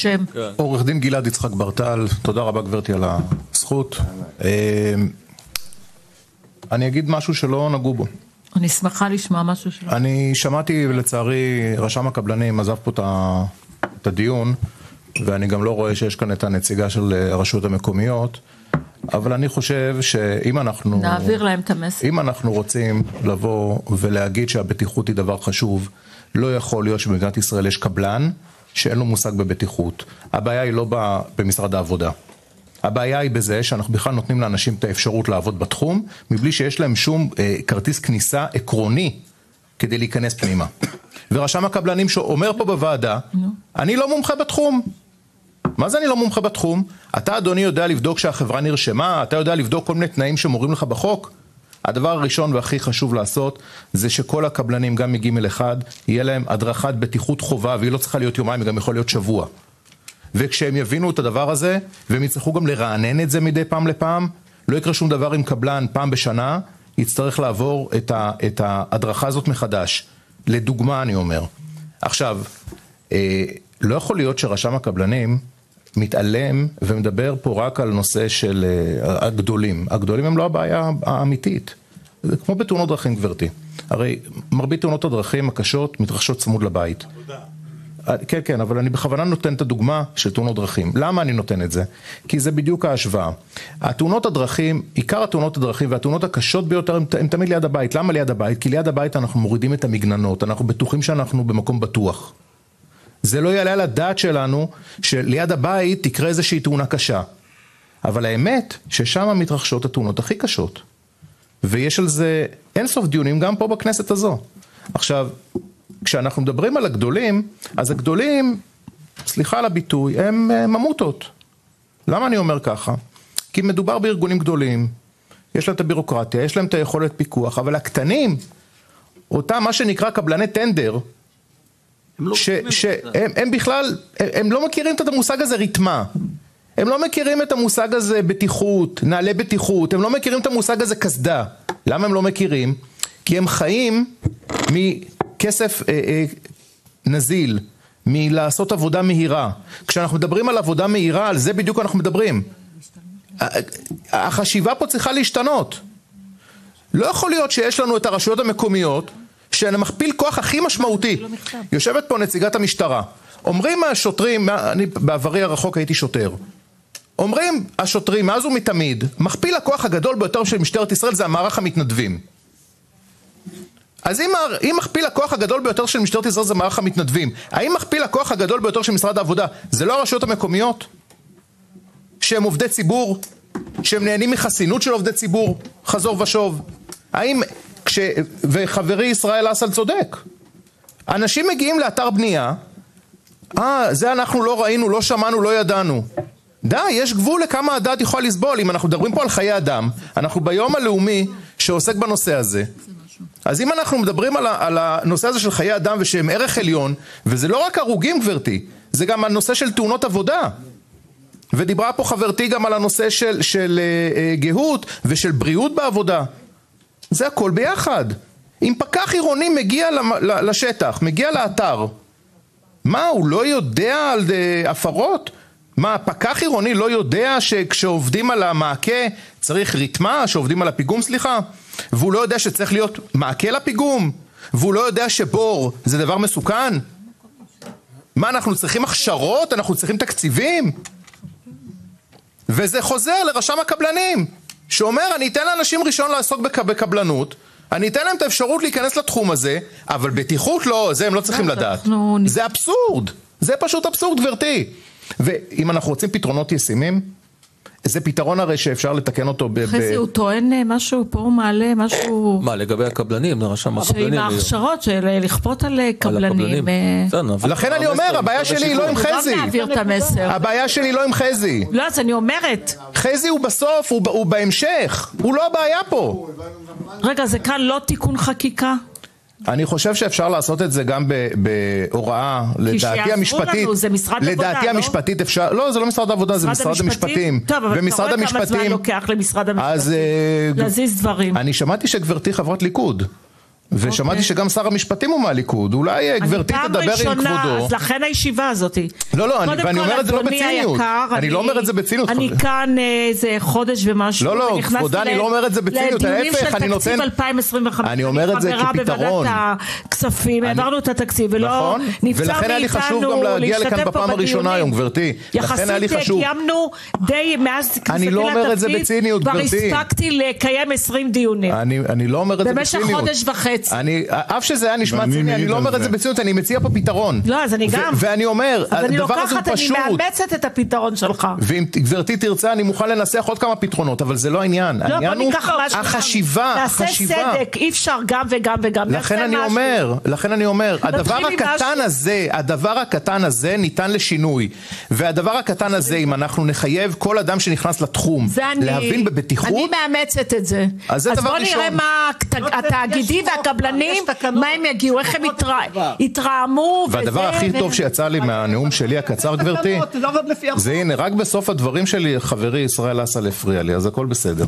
שם. עורך דין גלעד יצחק ברטל, תודה רבה גברתי על הזכות. אני אגיד משהו שלא נגעו בו. אני שמחה לשמוע משהו שלא. אני שמעתי, לצערי, רשם הקבלנים עזב פה את הדיון, ואני גם לא רואה שיש כאן את הנציגה של הרשויות המקומיות, אבל אני חושב שאם אנחנו... נעביר להם את המסר. אם אנחנו רוצים לבוא ולהגיד שהבטיחות היא דבר חשוב, לא יכול להיות שבמדינת ישראל יש קבלן שאין לו מושג בבטיחות. הבעיה היא לא במשרד העבודה. הבעיה היא בזה שאנחנו בכלל נותנים לאנשים את האפשרות לעבוד בתחום, מבלי שיש להם שום כרטיס כניסה עקרוני כדי להיכנס פנימה. ורשם הקבלנים שאומר פה בוועדה, אני לא מומחה בתחום. מה זה אני לא מומחה בתחום? אתה אדוני יודע לבדוק שהחברה נרשמה, אתה יודע לבדוק כל מיני תנאים שמורים לך בחוק. הדבר הראשון והכי חשוב לעשות זה שכל הקבלנים גם מגימל אחד יהיה להם הדרכת בטיחות חובה, והיא לא צריכה להיות יומיים, היא גם יכול להיות שבוע. וכשהם יבינו את הדבר הזה, והם יצטרכו גם לרענן את זה מדי פעם לפעם, לא יקרה שום דבר עם קבלן פעם בשנה, יצטרך לעבור את ההדרכה הזאת מחדש. לדוגמה אני אומר. עכשיו, לא יכול להיות שרשם הקבלנים מתעלם ומדבר פה רק על נושא של הגדולים. הגדולים הם לא הבעיה האמיתית. זה כמו בתאונות דרכים גברתי. הרי מרבית תאונות הדרכים הקשות מתרחשות צמוד לבית. כן, כן, אבל אני בכוונה נותן את הדוגמה של תאונות דרכים. למה אני נותן את זה? כי זה בדיוק ההשוואה. התאונות הדרכים, עיקר התאונות הדרכים והתאונות הקשות ביותר הם תמיד ליד הבית. למה ליד הבית? כי ליד הבית אנחנו מורידים את המגננות, אנחנו בטוחים שאנחנו במקום בטוח. זה לא יעלה על הדעת שלנו שליד הבית תקרה איזושהי תאונה קשה. אבל האמת ששם מתרחשות התאונות הכי קשות. ויש על זה אין סוף דיונים גם פה בכנסת הזו. עכשיו, כשאנחנו מדברים על הגדולים, אז הגדולים, סליחה על הביטוי, הם ממוטות. למה אני אומר ככה? כי מדובר בארגונים גדולים, יש להם את הבירוקרטיה, יש להם את היכולת פיקוח, אבל הקטנים, אותם מה שנקרא קבלני טנדר, שהם בכלל, הם לא מכירים את המושג הזה ריתמה. הם לא מכירים את המושג הזה בטיחות, נעלי בטיחות, הם לא מכירים את המושג הזה כסדה. למה הם לא מכירים? כי הם חיים מכסף נזיל, מלעשות עבודה מהירה. כשאנחנו מדברים על עבודה מהירה, על זה בדיוק אנחנו מדברים. החשיבה פה צריכה להשתנות. לא יכול להיות שיש לנו את הרשויות המקומיות, שאני מכפיל כוח הכי משמעותי. יושבת פה נציגת המשטרה. אומרים השוטרים, אני בעברי הרחוק הייתי שוטר. אומרים השוטרים, מאז ומתמיד, מכפיל הכוח הגדול ביותר של משטרת ישראל זה המערך המתנדבים. אז אם מכפיל הכוח הגדול ביותר של משטרת ישראל זה מערך המתנדבים, האם מכפיל הכוח הגדול ביותר של משרד העבודה זה לא הרשויות המקומיות? שהם עובדי ציבור? שהם נהנים מחסינות של עובדי ציבור? חזור ושוב. האם וחברי ישראל אסל צודק. אנשים מגיעים לאתר בנייה, זה אנחנו לא ראינו, לא שמענו, לא ידענו. די, יש גבול לכמה הדעת יכול לסבול. אם אנחנו מדברים פה על חיי אדם, אנחנו ביום הלאומי שעוסק בנושא הזה. אז אם אנחנו מדברים על הנושא הזה של חיי אדם ושהם ערך עליון, וזה לא רק הרוגים גברתי, זה גם הנושא של תאונות עבודה. ודיברה פה חברתי גם על הנושא של גהות ושל בריאות בעבודה. זה הכל ביחד. אם פקח עירוני מגיע לשטח, מגיע לאתר, מה, הוא לא יודע על הפרות? מה, פקח עירוני לא יודע שכשעובדים על המעקה צריך ריתמה, שעובדים על הפיגום, סליחה? והוא לא יודע שצריך להיות מעקה לפיגום? והוא לא יודע שבור זה דבר מסוכן? מה, אנחנו צריכים הכשרות? אנחנו צריכים תקציבים? וזה חוזר לרשם הקבלנים, שאומר, אני אתן לאנשים ראשון לעסוק בקבלנות, אני אתן להם את האפשרות להיכנס לתחום הזה, אבל בטיחות לא, זה הם לא צריכים לדעת. זה אבסורד, זה פשוט אבסורד גברתי. ואם אנחנו רוצים פתרונות ישימים, זה פתרון הרי שאפשר לתקן אותו חזי, הוא טוען משהו, פה הוא מעלה משהו... מה, לגבי הקבלנים, רשם הקבלנים? שעם ההכשרות, של לכפות על קבלנים... לכן אני אומר, הבעיה שלי היא לא עם חזי. הבעיה שלי לא עם חזי. לא, אז אני אומרת. חזי הוא בסוף, הוא בהמשך. הוא לא הבעיה פה. רגע, זה כאן לא תיקון חקיקה? אני חושב שאפשר לעשות את זה גם בהוראה, לדעתי המשפטית, לדעתי המשפטית אפשר, לא, זה לא משרד העבודה, זה משרד המשפטים. טוב, אבל אתה רואה כמה זמן לוקח למשרד המשפטים להזיז דברים. אני שמעתי שגברתי חברת ליכוד, ושמעתי שגם שר המשפטים הוא מהליכוד, אולי גברתי תדבר עם כבודו. אז לכן הישיבה הזאת. לא, ואני אומר את זה לא בציניות. אני לא אומר את זה בציניות. אני כאן איזה חודש ומשהו. לא, כבודה, אני לא אומר את זה בציניות. לדיונים של תקציב 2025. אני אומר את זה כפתרון. בוועדת הכספים, העברנו את התקציב, ולא נבצר ולכן היה לי חשוב גם להגיע לכאן בפעם הראשונה היום, גברתי. לכן היה לי חשוב. יחסית קיימנו די מאז אני לא אומר את זה בציניות, כבר גברתי. הספקתי לקיים 20 דיונים. אני לא אומר את זה בציניות. במשך חודש וחצי. אף שזה היה נשמע ציני, אני לא אומר את זה בציניות, אני מציע פה פתרון. לא, אז אני גם. ואני אומר, הדבר הזה הוא פשוט. אני מאמצת את הפתרון שלך. ואם גברתי תרצה, אני מוכן לנסח עוד כמה פתרונות, אבל זה לא העניין. העניין הוא החשיבה. נעשה סדק, אי אפשר גם וגם וגם. לכן אני אומר, הדבר הקטן הזה ניתן לשינוי. והדבר הקטן הזה, אם אנחנו נחייב כל אדם שנכנס לתחום, להבין בבטיחות. אני מאמצת את זה. אז בוא נראה מה התאגידים והקבלנים, מה הם יגיעו, איך הם יתרעמו. והדבר הכי טוב שיצא לי מהנאום שלי הקצר, גברתי, זה הנה, רק בסוף הדברים שלי חברי ישראל אסל הפריע לי, אז הכל בסדר.